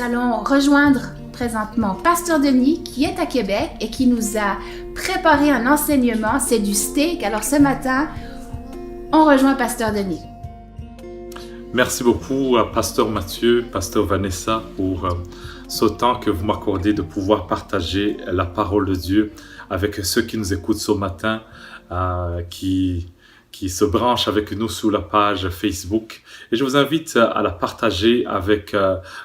allons rejoindre présentement Pasteur Denis qui est à Québec et qui nous a préparé un enseignement. C'est du steak. Alors ce matin, on rejoint Pasteur Denis. Merci beaucoup à Pasteur Mathieu, Pasteur Vanessa pour ce temps que vous m'accordez de pouvoir partager la parole de Dieu avec ceux qui nous écoutent ce matin, qui se branchent avec nous sur la page Facebook. Et je vous invite à la partager avec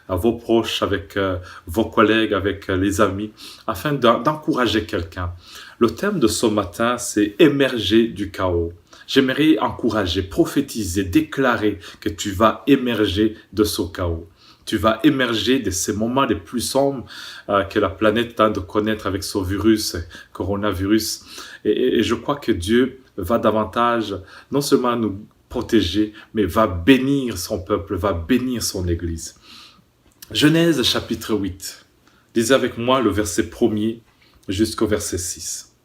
vos proches, avec vos collègues, avec les amis, afin d'encourager quelqu'un. Le thème de ce matin, c'est « Émerger du chaos ». J'aimerais encourager, prophétiser, déclarer que tu vas émerger de ce chaos. Tu vas émerger de ces moments les plus sombres que la planète tente de connaître avec ce virus, coronavirus. Et je crois que Dieu va davantage non seulement nous protéger, mais va bénir son peuple, va bénir son Église. Genèse chapitre 8. Lisez avec moi le verset 1er jusqu'au verset 6.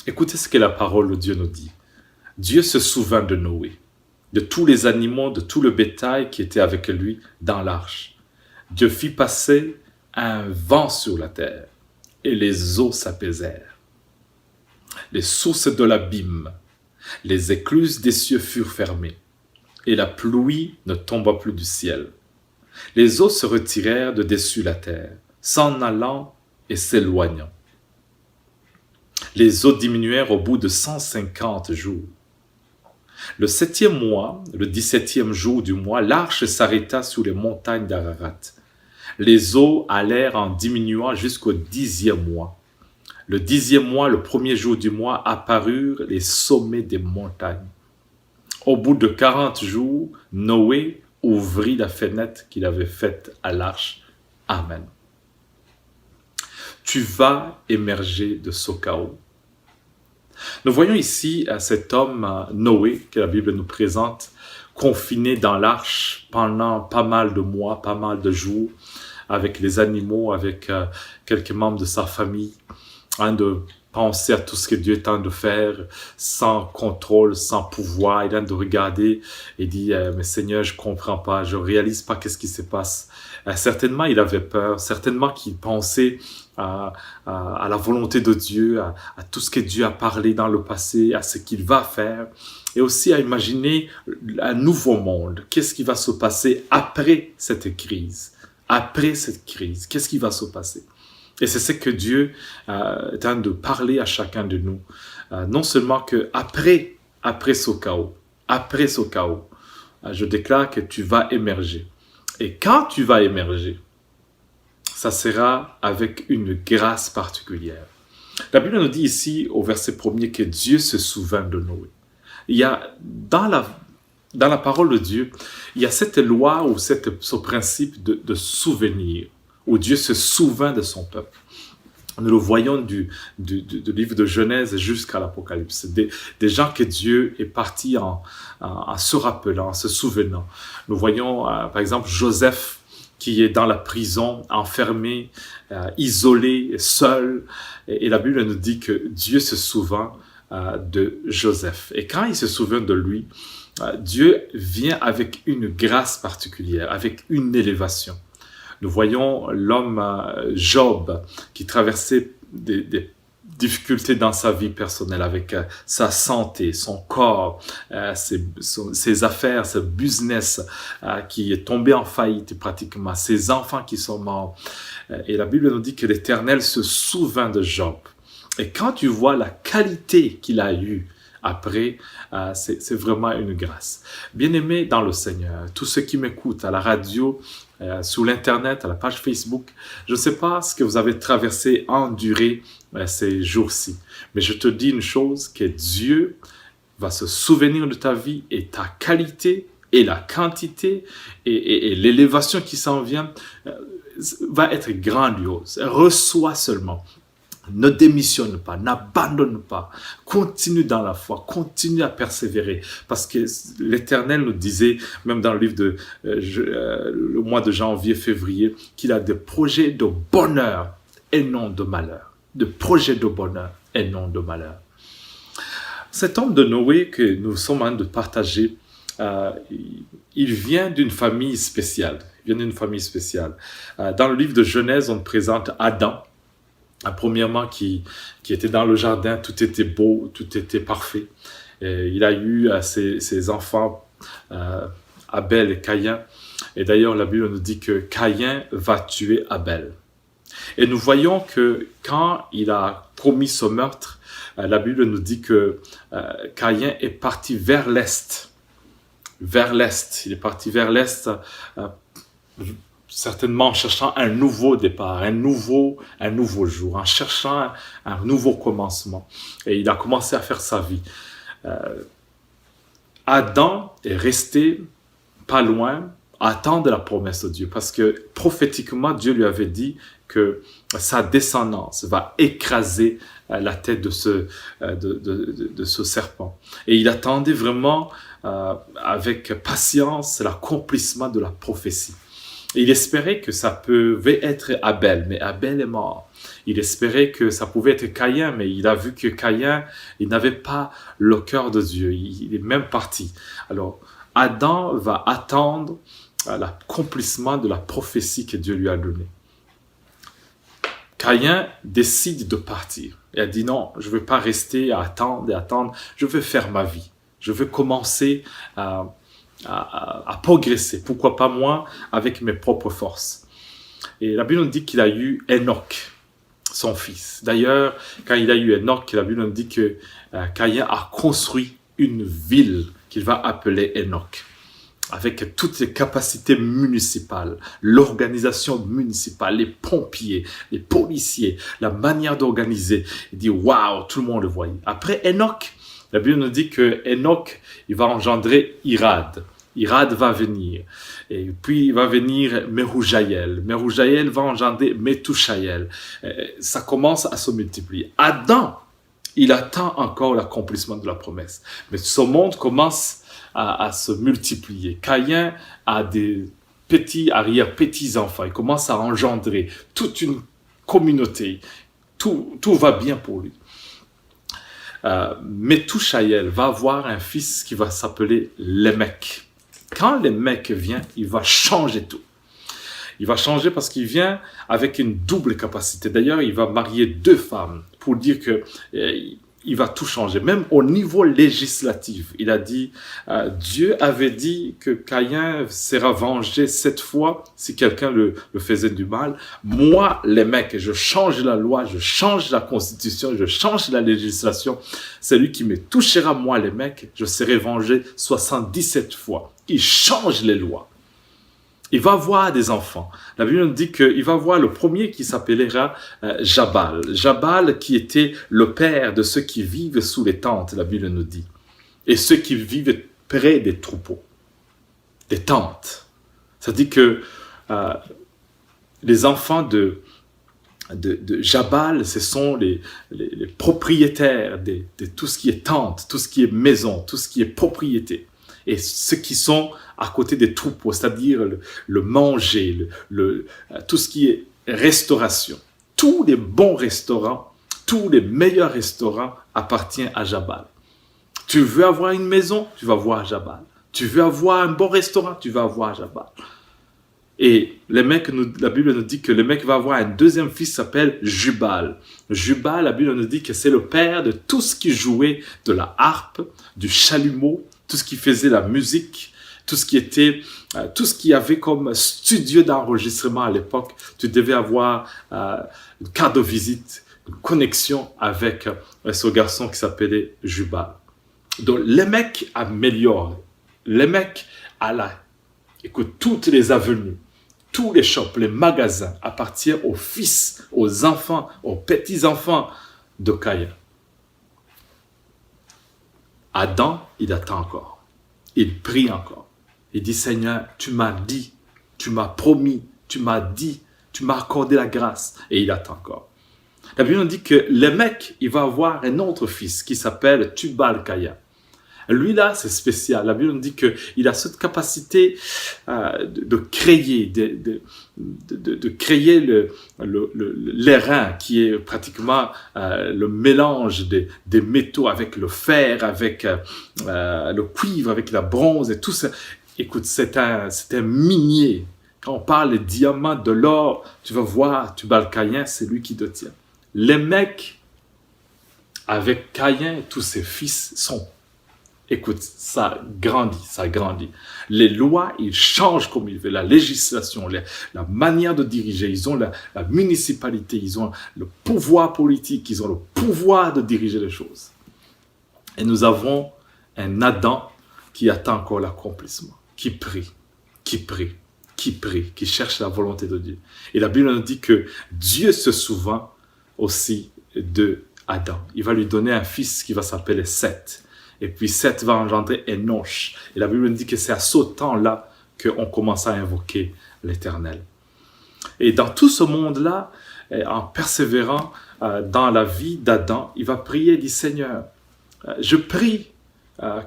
Écoutez ce que la parole de Dieu nous dit. Dieu se souvint de Noé, de tous les animaux, de tout le bétail qui était avec lui dans l'arche. Dieu fit passer un vent sur la terre, et les eaux s'apaisèrent. Les sources de l'abîme, les écluses des cieux furent fermées, et la pluie ne tomba plus du ciel. Les eaux se retirèrent de dessus la terre, s'en allant et s'éloignant. Les eaux diminuèrent au bout de 150 jours. Le 7e mois, le 17e jour du mois, l'arche s'arrêta sur les montagnes d'Ararat. Les eaux allèrent en diminuant jusqu'au 10e mois. Le 10e mois, le 1er jour du mois, apparurent les sommets des montagnes. Au bout de 40 jours, Noé ouvrit la fenêtre qu'il avait faite à l'arche. Amen. Tu vas émerger de ce chaos. Nous voyons ici cet homme, Noé, que la Bible nous présente, confiné dans l'arche pendant pas mal de mois, pas mal de jours, avec les animaux, avec quelques membres de sa famille, de penser à tout ce que Dieu est en train de faire, sans contrôle, sans pouvoir. Il est en train de regarder et dit « Mais Seigneur, je ne comprends pas, je ne réalise pas qu'est-ce qui se passe. » Certainement, il avait peur, certainement qu'il pensait à la volonté de Dieu, à tout ce que Dieu a parlé dans le passé, à ce qu'il va faire, et aussi à imaginer un nouveau monde. Qu'est-ce qui va se passer après cette crise? Après cette crise, qu'est-ce qui va se passer? Et c'est ce que Dieu est en train de parler à chacun de nous. Non seulement qu'après ce chaos, je déclare que tu vas émerger. Et quand tu vas émerger, ça sera avec une grâce particulière. La Bible nous dit ici, au verset 1er, que Dieu se souvint de Noé. Il y a, dans la parole de Dieu, il y a cette loi ou ce principe de souvenir, où Dieu se souvint de son peuple. Nous le voyons du livre de Genèse jusqu'à l'Apocalypse. Des gens que Dieu est parti en se rappelant, en se souvenant. Nous voyons, par exemple, Joseph, qui est dans la prison, enfermé, isolé, seul. Et la Bible nous dit que Dieu se souvint de Joseph. Et quand il se souvient de lui, Dieu vient avec une grâce particulière, avec une élévation. Nous voyons l'homme Job qui traversait des difficultés dans sa vie personnelle avec sa santé, son corps, ses affaires, ce business qui est tombé en faillite pratiquement, ses enfants qui sont morts. Et la Bible nous dit que l'Éternel se souvint de Job. Et quand tu vois la qualité qu'il a eue après, c'est vraiment une grâce. Bien-aimés dans le Seigneur, tous ceux qui m'écoutent à la radio, sur l'Internet, à la page Facebook, je ne sais pas ce que vous avez traversé, enduré ces jours-ci. Mais je te dis une chose, que Dieu va se souvenir de ta vie et ta qualité et la quantité et l'élévation qui s'en vient va être grandiose. Reçois seulement. Ne démissionne pas, n'abandonne pas, continue dans la foi, continue à persévérer, parce que l'Éternel nous disait, même dans le livre de le mois de janvier, février, qu'il a des projets de bonheur et non de malheur, de projets de bonheur et non de malheur. Cet homme de Noé que nous sommes en train de partager il vient d'une famille spéciale. Dans le livre de Genèse, on présente Adam, premièrement, qui était dans le jardin, tout était beau, tout était parfait. Et il a eu ses enfants, Abel et Caïn. Et d'ailleurs, la Bible nous dit que Caïn va tuer Abel. Et nous voyons que quand il a commis ce meurtre, la Bible nous dit que Caïn est parti vers l'est. Il est parti vers l'est, certainement en cherchant un nouveau départ, un nouveau jour, en cherchant un nouveau commencement. Et il a commencé à faire sa vie. Adam est resté pas loin, à attendre la promesse de Dieu, parce que prophétiquement, Dieu lui avait dit que sa descendance va écraser la tête de ce serpent. Et il attendait vraiment avec patience l'accomplissement de la prophétie. Et il espérait que ça pouvait être Abel, mais Abel est mort. Il espérait que ça pouvait être Caïn, mais il a vu que Caïn, il n'avait pas le cœur de Dieu. Il est même parti. Alors, Adam va attendre l'accomplissement de la prophétie que Dieu lui a donnée. Caïn décide de partir. Il a dit non, je ne veux pas rester à attendre, je veux faire ma vie. Je veux commencer à progresser. Pourquoi pas moi, avec mes propres forces. Et la Bible nous dit qu'il a eu Enoch, son fils. D'ailleurs, quand il a eu Enoch, la Bible nous dit que Caïn a construit une ville qu'il va appeler Enoch, avec toutes les capacités municipales, l'organisation municipale, les pompiers, les policiers, la manière d'organiser. Il dit, waouh, tout le monde le voyait. Après Enoch, la Bible nous dit que Enoch, il va engendrer Irad. Irad va venir. Et puis, il va venir Mehujaël. Mehujaël va engendrer Methushaël. Ça commence à se multiplier. Adam, il attend encore l'accomplissement de la promesse. Mais ce monde commence à se multiplier. Caïn a des petits-enfants. Il commence à engendrer toute une communauté. Tout va bien pour lui. Methushaël va avoir un fils qui va s'appeler Lémec. Quand Lémec vient, il va changer tout. Il va changer parce qu'il vient avec une double capacité. D'ailleurs, il va marier 2 femmes pour dire que il va tout changer. Même au niveau législatif, il a dit, Dieu avait dit que Caïn sera vengé 7 fois si quelqu'un le faisait du mal. Moi, Lémec, je change la loi, je change la constitution, je change la législation. Celui qui me touchera, moi, Lémec, je serai vengé 77 fois. Il change les lois. Il va voir des enfants. La Bible nous dit qu'il va voir le premier qui s'appellera Jabal. Jabal qui était le père de ceux qui vivent sous les tentes, la Bible nous dit. Et ceux qui vivent près des troupeaux, des tentes. Ça dit que les enfants de Jabal, ce sont les propriétaires de tout ce qui est tente, tout ce qui est maison, tout ce qui est propriété. Et ceux qui sont à côté des troupeaux, c'est-à-dire le manger, tout ce qui est restauration. Tous les bons restaurants, tous les meilleurs restaurants appartiennent à Jabal. Tu veux avoir une maison, tu vas voir Jabal. Tu veux avoir un bon restaurant, tu vas voir Jabal. Et la Bible nous dit que le mec va avoir un deuxième fils qui s'appelle Jubal. Jubal, la Bible nous dit que c'est le père de tout ce qui jouait de la harpe, du chalumeau, tout ce qui faisait la musique, tout ce qui avait comme studio d'enregistrement à l'époque. Tu devais avoir une carte de visite, une connexion avec ce garçon qui s'appelait Jubal. Donc, les mecs améliorent. Les mecs écoute, toutes les avenues, tous les shops, les magasins appartiennent aux fils, aux enfants, aux petits-enfants de Caïn. Adam, il attend encore. Il prie encore. Il dit, Seigneur, tu m'as dit, tu m'as promis, tu m'as dit, tu m'as accordé la grâce. Et il attend encore. La Bible nous dit que Lémec, il va avoir un autre fils qui s'appelle Tubal-Caïn. Lui là, c'est spécial. La Bible nous dit qu'il a cette capacité de créer, de créer l'airain qui est pratiquement le mélange des métaux avec le fer, avec le cuivre, avec la bronze et tout ça. Écoute, c'est un minier. Quand on parle des diamants, de l'or, tu vas voir, Tubal-Caïn, c'est lui qui détient. Les mecs, avec Caïn, tous ses fils sont. Écoute, ça grandit. Les lois, ils changent comme ils veulent. La législation, la manière de diriger, ils ont la municipalité, ils ont le pouvoir politique, ils ont le pouvoir de diriger les choses. Et nous avons un Adam qui attend encore l'accomplissement, qui prie, qui cherche la volonté de Dieu. Et la Bible nous dit que Dieu se souvient aussi de Adam. Il va lui donner un fils qui va s'appeler Seth. Et puis Seth va engendrer Enoch. Et la Bible nous dit que c'est à ce temps-là qu'on commence à invoquer l'Éternel. Et dans tout ce monde-là, en persévérant dans la vie d'Adam, il va prier, il dit Seigneur, je prie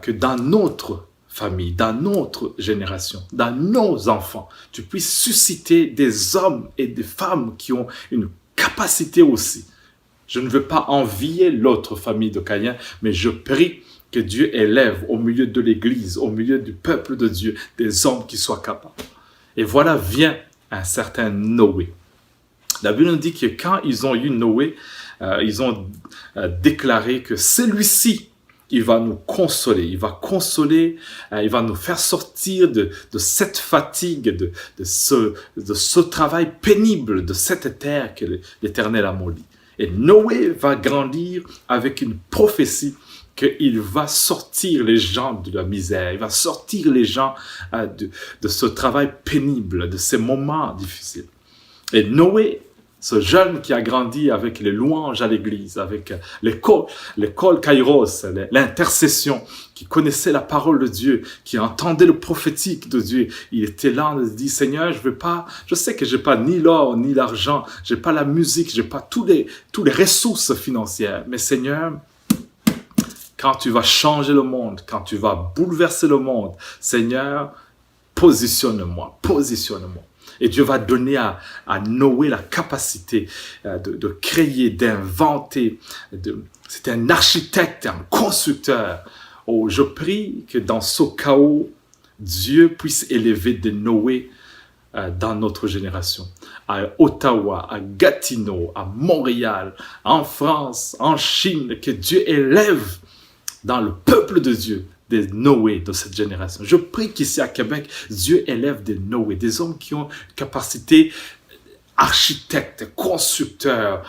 que dans notre famille, dans notre génération, dans nos enfants, tu puisses susciter des hommes et des femmes qui ont une capacité aussi. Je ne veux pas envier l'autre famille de Caïn, mais je prie que Dieu élève au milieu de l'Église, au milieu du peuple de Dieu, des hommes qui soient capables. Et voilà vient un certain Noé. La Bible nous dit que quand ils ont eu Noé, ils ont déclaré que celui-ci, il va nous consoler, il va nous faire sortir de cette fatigue, de ce travail pénible, de cette terre que l'Éternel a maudit. Et Noé va grandir avec une prophétie qu'il va sortir les gens de la misère, il va sortir les gens de ce travail pénible, de ces moments difficiles. Et Noé, ce jeune qui a grandi avec les louanges à l'église, avec l'école Kairos, l'intercession, qui connaissait la parole de Dieu, qui entendait le prophétique de Dieu, il était là, il dit Seigneur, je sais que j'ai pas ni l'or ni l'argent, j'ai pas la musique, j'ai pas tous les ressources financières, mais Seigneur, quand tu vas changer le monde, quand tu vas bouleverser le monde, Seigneur, positionne-moi. Et Dieu va donner à Noé la capacité de créer, d'inventer. C'est un architecte, un constructeur. Oh, je prie que dans ce chaos, Dieu puisse élever des Noé dans notre génération. À Ottawa, à Gatineau, à Montréal, en France, en Chine, que Dieu élève dans le peuple de Dieu des Noé de cette génération. Je prie qu'ici à Québec, Dieu élève des Noé, des hommes qui ont une capacité architecte, constructeur,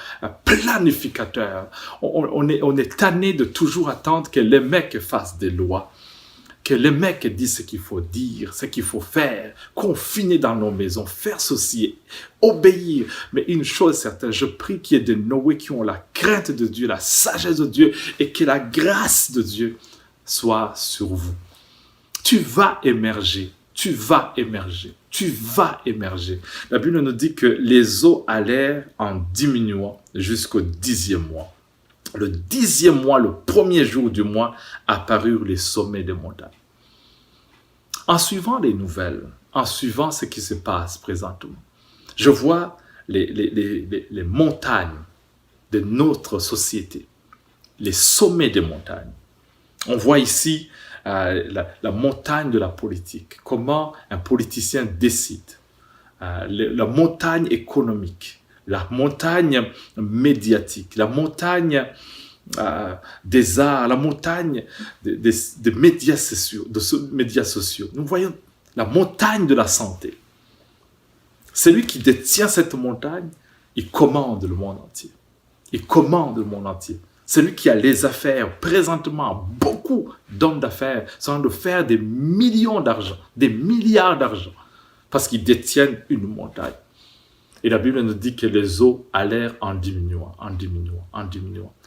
planificateur. On est tanné de toujours attendre que les mecs fassent des lois, que les mecs disent ce qu'il faut dire, ce qu'il faut faire, confiner dans nos maisons, faire ceci, obéir. Mais une chose certaine, je prie qu'il y ait des Noé qui ont la crainte de Dieu, la sagesse de Dieu et que la grâce de Dieu soit sur vous. Tu vas émerger. La Bible nous dit que les eaux allèrent en diminuant jusqu'au 10e mois. Le 10e mois, le premier jour du mois, apparurent les sommets des montagnes. En suivant les nouvelles, en suivant ce qui se passe présentement, je vois les montagnes de notre société, les sommets des montagnes. On voit ici la montagne de la politique, comment un politicien décide, la montagne économique, la montagne médiatique, la montagne des arts, la montagne des médias sociaux. Nous voyons la montagne de la santé. Celui qui détient cette montagne, il commande le monde entier. Celui qui a les affaires, présentement, beaucoup d'hommes d'affaires sont en train de faire des millions d'argent, des milliards d'argent, parce qu'ils détiennent une montagne. Et la Bible nous dit que les eaux allèrent en diminuant,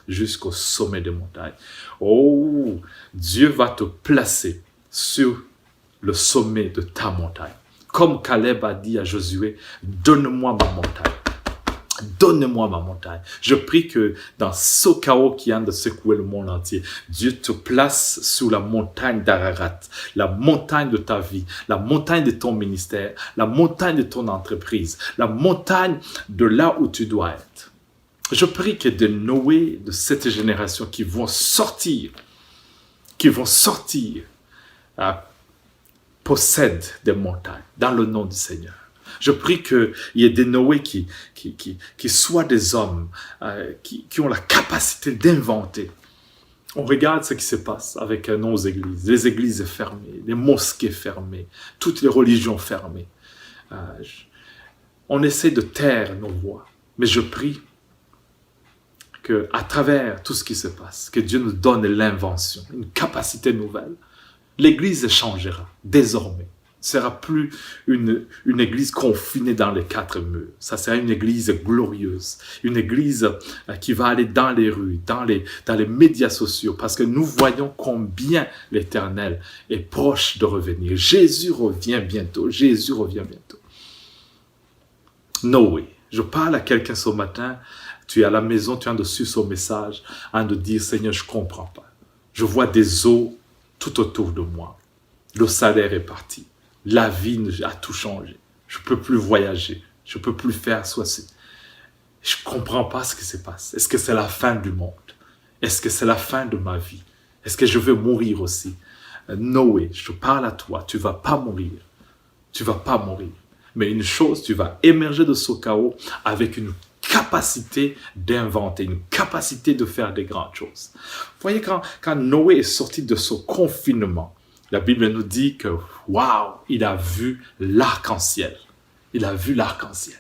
jusqu'au sommet des montagnes. Oh, Dieu va te placer sur le sommet de ta montagne. Comme Caleb a dit à Josué, donne-moi ma montagne. Donne-moi ma montagne. Je prie que dans ce chaos qui vient de secouer le monde entier, Dieu te place sous la montagne d'Ararat, la montagne de ta vie, la montagne de ton ministère, la montagne de ton entreprise, la montagne de là où tu dois être. Je prie que des Noé de cette génération qui vont sortir, possèdent des montagnes dans le nom du Seigneur. Je prie qu'il y ait des Noé qui soient des hommes qui ont la capacité d'inventer. On regarde ce qui se passe avec nos églises. Les églises fermées, les mosquées fermées, toutes les religions fermées. On essaie de taire nos voix. Mais je prie qu'à travers tout ce qui se passe, que Dieu nous donne l'invention, une capacité nouvelle. L'Église changera désormais. Ce ne sera plus une église confinée dans les quatre murs. Ça sera une église glorieuse. Une église qui va aller dans les rues, dans les médias sociaux. Parce que nous voyons combien l'Éternel est proche de revenir. Jésus revient bientôt. Jésus revient bientôt. Noé. Je parle à quelqu'un ce matin. Tu es à la maison, tu as reçu ce message. De dire, Seigneur, je ne comprends pas. Je vois des eaux tout autour de moi. Le salaire est parti. La vie a tout changé. Je ne peux plus voyager. Je ne peux plus faire ceci. Je ne comprends pas ce qui se passe. Est-ce que c'est la fin du monde? Est-ce que c'est la fin de ma vie? Est-ce que je vais mourir aussi? Noé, je parle à toi. Tu ne vas pas mourir. Tu ne vas pas mourir. Mais une chose, tu vas émerger de ce chaos avec une capacité d'inventer, une capacité de faire des grandes choses. Vous voyez, quand Noé est sorti de ce confinement, la Bible nous dit que, waouh, il a vu l'arc-en-ciel. Il a vu l'arc-en-ciel.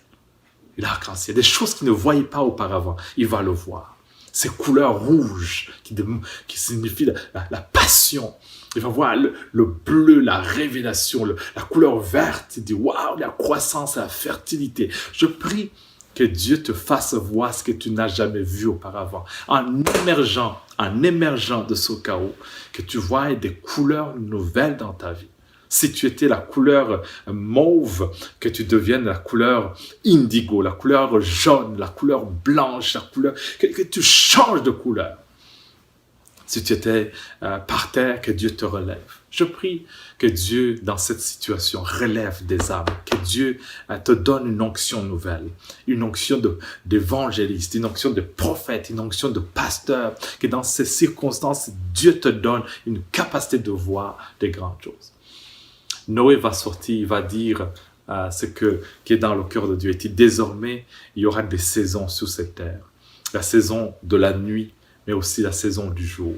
L'arc-en-ciel, des choses qu'il ne voyait pas auparavant, il va le voir. Ces couleurs rouges qui signifient la passion. Il va voir le bleu, la révélation, la couleur verte. Il dit, waouh, la croissance, la fertilité. Je prie que Dieu te fasse voir ce que tu n'as jamais vu auparavant. En émergeant de ce chaos, que tu vois des couleurs nouvelles dans ta vie. Si tu étais la couleur mauve, que tu deviennes la couleur indigo, la couleur jaune, la couleur blanche, que tu changes de couleur. Si tu étais par terre, que Dieu te relève. Je prie que Dieu, dans cette situation, relève des âmes, que Dieu te donne une onction nouvelle, une onction d'évangéliste, une onction de prophète, une onction de pasteur, que dans ces circonstances, Dieu te donne une capacité de voir des grandes choses. Noé va sortir, il va dire ce qui est dans le cœur de Dieu. Et désormais, il y aura des saisons sur cette terre. La saison de la nuit, mais aussi la saison du jour.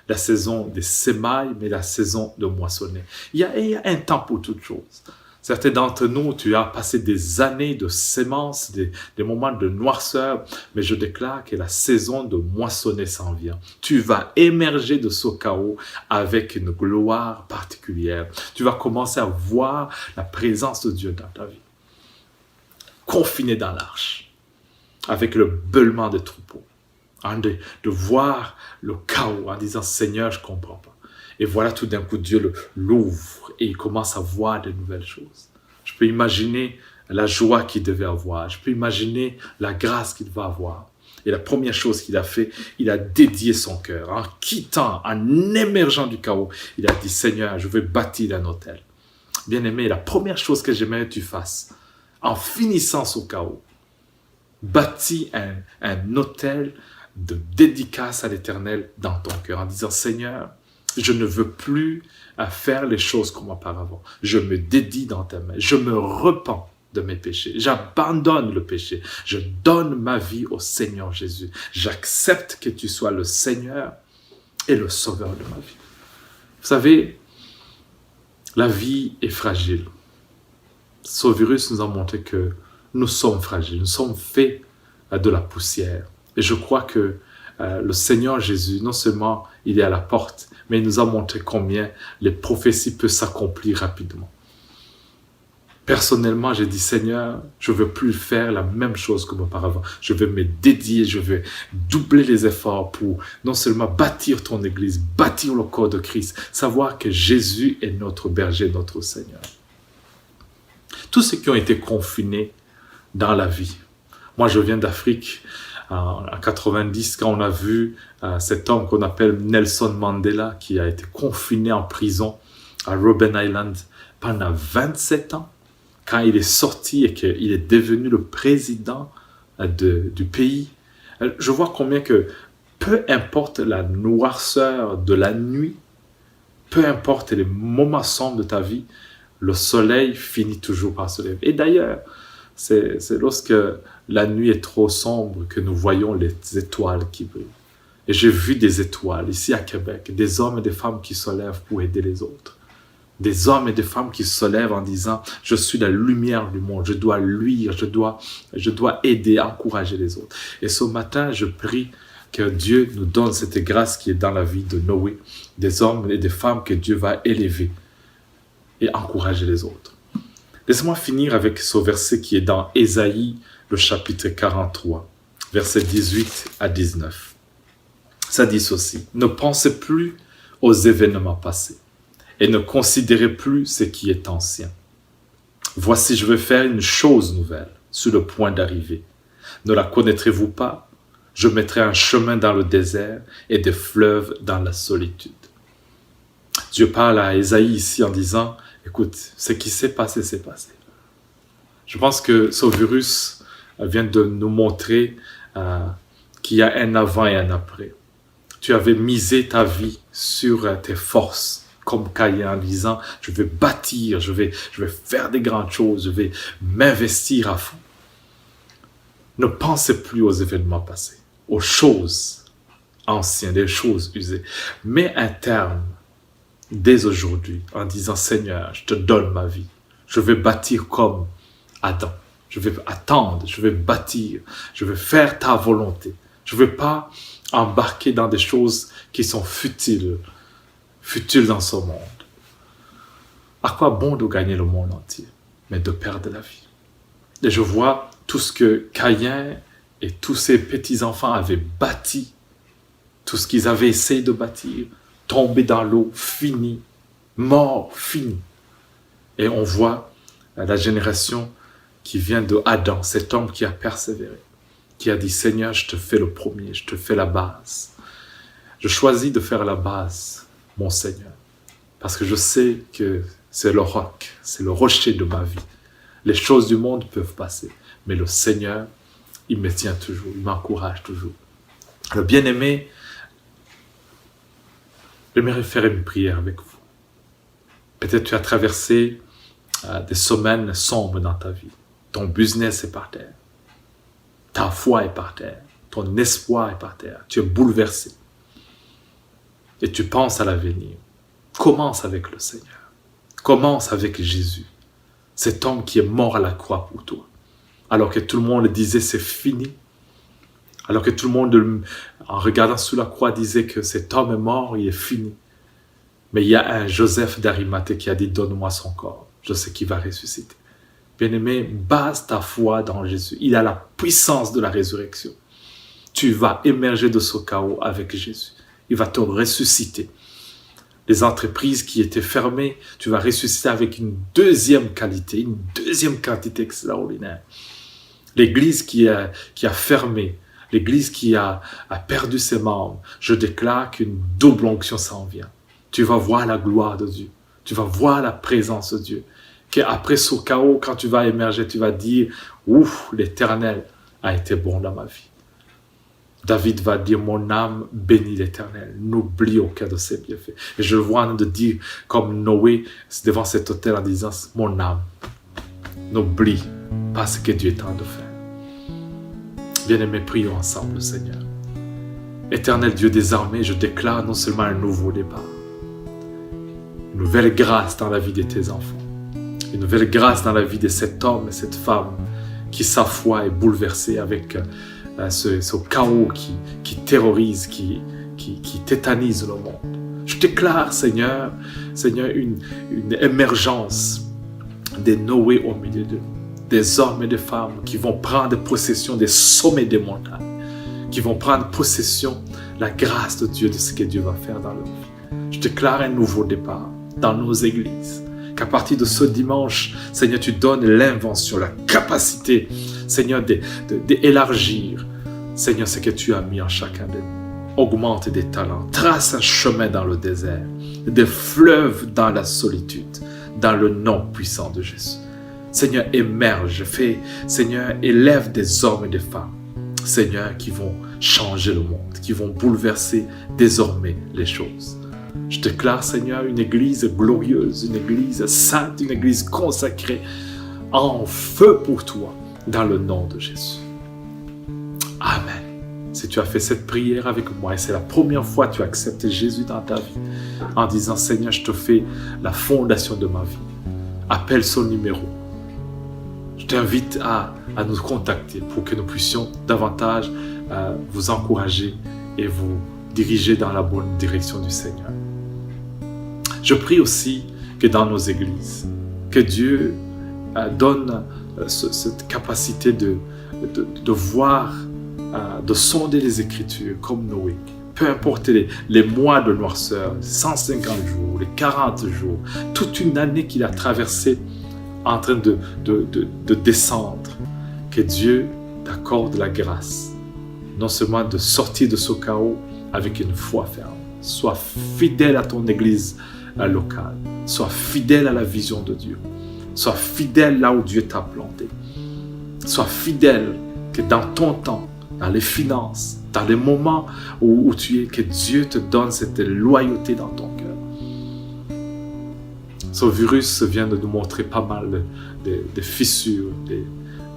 La saison des semailles, mais la saison de moissonner. Il y a un temps pour toutes choses. Certains d'entre nous, tu as passé des années de semences, des moments de noirceur, mais je déclare que la saison de moissonner s'en vient. Tu vas émerger de ce chaos avec une gloire particulière. Tu vas commencer à voir la présence de Dieu dans ta vie. Confiné dans l'arche, avec le beulement des troupeaux. De voir le chaos en disant « Seigneur, je ne comprends pas ». Et voilà, tout d'un coup, Dieu l'ouvre et il commence à voir de nouvelles choses. Je peux imaginer la joie qu'il devait avoir. Je peux imaginer la grâce qu'il va avoir. Et la première chose qu'il a fait, il a dédié son cœur. En quittant, en émergeant du chaos, il a dit « Seigneur, je veux bâtir un autel ». Bien-aimé, la première chose que j'aimerais que tu fasses, en finissant ce chaos, bâtis un autel de dédicace à l'Éternel dans ton cœur, en disant « Seigneur, je ne veux plus faire les choses comme auparavant. Je me dédie dans ta main. Je me repens de mes péchés. J'abandonne le péché. Je donne ma vie au Seigneur Jésus. J'accepte que tu sois le Seigneur et le Sauveur de ma vie. » Vous savez, la vie est fragile. Ce virus nous a montré que nous sommes fragiles. Nous sommes faits de la poussière. Et je crois que le Seigneur Jésus, non seulement il est à la porte, mais il nous a montré combien les prophéties peuvent s'accomplir rapidement. Personnellement, j'ai dit, Seigneur, je ne veux plus faire la même chose comme auparavant. Je veux me dédier, je veux doubler les efforts pour non seulement bâtir ton Église, bâtir le corps de Christ, savoir que Jésus est notre berger, notre Seigneur. Tous ceux qui ont été confinés dans la vie, Moi, je viens d'Afrique. En 90, quand on a vu cet homme qu'on appelle Nelson Mandela, qui a été confiné en prison à Robben Island pendant 27 ans, quand il est sorti et qu'il est devenu le président du pays, je vois combien que, peu importe la noirceur de la nuit, peu importe les moments sombres de ta vie, le soleil finit toujours par se lever. Et d'ailleurs, c'est lorsque la nuit est trop sombre que nous voyons les étoiles qui brillent. Et j'ai vu des étoiles ici à Québec, des hommes et des femmes qui se lèvent pour aider les autres. Des hommes et des femmes qui se lèvent en disant « Je suis la lumière du monde, je dois luire, je dois aider, encourager les autres. » Et ce matin, je prie que Dieu nous donne cette grâce qui est dans la vie de Noé, des hommes et des femmes que Dieu va élever et encourager les autres. Laisse-moi finir avec ce verset qui est dans Ésaïe, le chapitre 43, versets 18 à 19. Ça dit ceci: « Ne pensez plus aux événements passés et ne considérez plus ce qui est ancien. Voici, je vais faire une chose nouvelle sur le point d'arriver. Ne la connaîtrez-vous pas? Je mettrai un chemin dans le désert et des fleuves dans la solitude. » Dieu parle à Ésaïe ici en disant, écoute, ce qui s'est passé, c'est passé. Je pense que ce virus vient de nous montrer qu'il y a un avant et un après. Tu avais misé ta vie sur tes forces, comme Caïn en disant, je vais bâtir, je vais faire des grandes choses, je vais m'investir à fond. Ne pensez plus aux événements passés, aux choses anciennes, des choses usées. Mets un terme dès aujourd'hui en disant, Seigneur, je te donne ma vie. Je vais bâtir comme Adam. Je vais attendre, je vais bâtir, je vais faire ta volonté. Je ne vais pas embarquer dans des choses qui sont futiles dans ce monde. À quoi bon de gagner le monde entier, mais de perdre la vie? Et je vois tout ce que Caïn et tous ses petits-enfants avaient bâti, tout ce qu'ils avaient essayé de bâtir, tomber dans l'eau, fini, mort, fini. Et on voit la génération qui vient de Adam, cet homme qui a persévéré, qui a dit, Seigneur, je te fais le premier, je te fais la base. Je choisis de faire la base, mon Seigneur, parce que je sais que c'est le roc, c'est le rocher de ma vie. Les choses du monde peuvent passer, mais le Seigneur, il me tient toujours, il m'encourage toujours. Le bien-aimé, j'aimerais faire une prière avec vous. Peut-être tu as traversé des semaines sombres dans ta vie. Ton business est par terre. Ta foi est par terre. Ton espoir est par terre. Tu es bouleversé. Et tu penses à l'avenir. Commence avec le Seigneur. Commence avec Jésus. Cet homme qui est mort à la croix pour toi. Alors que tout le monde disait c'est fini. Alors que tout le monde, en regardant sous la croix, disait que cet homme est mort, il est fini. Mais il y a un Joseph d'Arimathée qui a dit, donne-moi son corps. Je sais qu'il va ressusciter. Bien-aimé, base ta foi dans Jésus. Il a la puissance de la résurrection. Tu vas émerger de ce chaos avec Jésus. Il va te ressusciter. Les entreprises qui étaient fermées, tu vas ressusciter avec une deuxième qualité, une deuxième quantité extraordinaire. L'église qui a fermé, l'église qui a perdu ses membres, je déclare qu'une double onction s'en vient. Tu vas voir la gloire de Dieu. Tu vas voir la présence de Dieu. Qu'après ce chaos, quand tu vas émerger, tu vas dire « Ouf, l'Éternel a été bon dans ma vie. » David va dire « Mon âme bénit l'Éternel, n'oublie aucun de ses bienfaits. » Et je le vois de dire comme Noé devant cet autel en disant « Mon âme, n'oublie pas ce que Dieu est en train de faire. » Bien-aimés, prions ensemble, Seigneur. Éternel Dieu des armées, je déclare non seulement un nouveau départ, une nouvelle grâce dans la vie de tes enfants, une nouvelle grâce dans la vie de cet homme et cette femme qui sa foi est bouleversée avec ce chaos qui terrorise, qui tétanise le monde. Je déclare, Seigneur, une émergence des Noé au milieu de nous, des hommes et des femmes qui vont prendre possession des sommets des montagnes, qui vont prendre possession de la grâce de Dieu, de ce que Dieu va faire dans leur vie. Je déclare un nouveau départ dans nos églises, qu'à partir de ce dimanche, Seigneur, tu donnes l'invention, la capacité, Seigneur, d'élargir, Seigneur, ce que tu as mis en chacun de nous. Augmente des talents, trace un chemin dans le désert, des fleuves dans la solitude, dans le nom puissant de Jésus. Seigneur, émerge, fais, Seigneur, élève des hommes et des femmes, Seigneur, qui vont changer le monde, qui vont bouleverser désormais les choses. Je déclare, Seigneur, une église glorieuse, une église sainte, une église consacrée, en feu pour toi, dans le nom de Jésus. Amen. Si tu as fait cette prière avec moi et c'est la première fois que tu as accepté Jésus dans ta vie, en disant, Seigneur, je te fais la fondation de ma vie, appelle son numéro. Je t'invite à nous contacter pour que nous puissions davantage vous encourager et vous diriger dans la bonne direction du Seigneur. Je prie aussi que dans nos églises, que Dieu donne cette capacité de voir, de sonder les Écritures comme Noé. Peu importe les mois de noirceur, 150 jours, les 40 jours, toute une année qu'il a traversée en train de descendre, que Dieu t'accorde la grâce, non seulement de sortir de ce chaos avec une foi ferme. Sois fidèle à ton église locale. Sois fidèle à la vision de Dieu. Sois fidèle là où Dieu t'a planté. Sois fidèle que dans ton temps, dans les finances, dans les moments où tu es, que Dieu te donne cette loyauté dans ton cœur. Ce virus vient de nous montrer pas mal de fissures,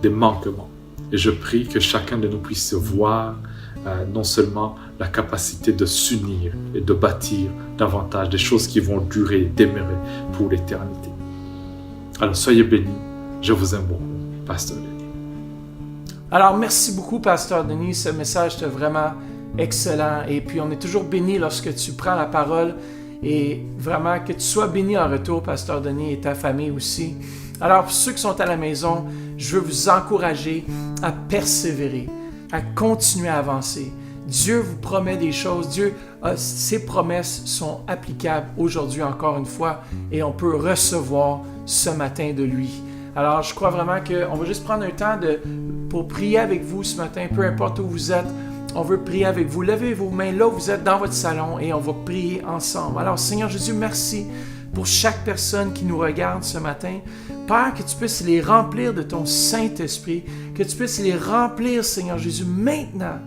des manquements. Et je prie que chacun de nous puisse voir non seulement la capacité de s'unir et de bâtir davantage des choses qui vont durer, demeurer pour l'éternité. Alors soyez bénis, je vous aime beaucoup, Pasteur Denis. Alors merci beaucoup, Pasteur Denis, ce message était vraiment excellent et puis on est toujours béni lorsque tu prends la parole et vraiment que tu sois béni en retour, Pasteur Denis, et ta famille aussi. Alors pour ceux qui sont à la maison, je veux vous encourager à persévérer, à continuer à avancer. Dieu vous promet des choses. Ses promesses sont applicables aujourd'hui encore une fois et on peut recevoir ce matin de lui. Alors, je crois vraiment qu'on va juste prendre un temps pour prier avec vous ce matin, peu importe où vous êtes. On veut prier avec vous. Levez vos mains là où vous êtes dans votre salon et on va prier ensemble. Alors, Seigneur Jésus, merci pour chaque personne qui nous regarde ce matin. Père, que tu puisses les remplir de ton Saint-Esprit, que tu puisses les remplir, Seigneur Jésus, maintenant.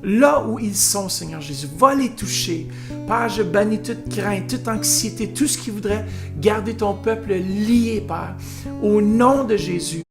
Là où ils sont, Seigneur Jésus, va les toucher. Père, je bannis toute crainte, toute anxiété, tout ce qui voudrait garder ton peuple lié, Père. Au nom de Jésus,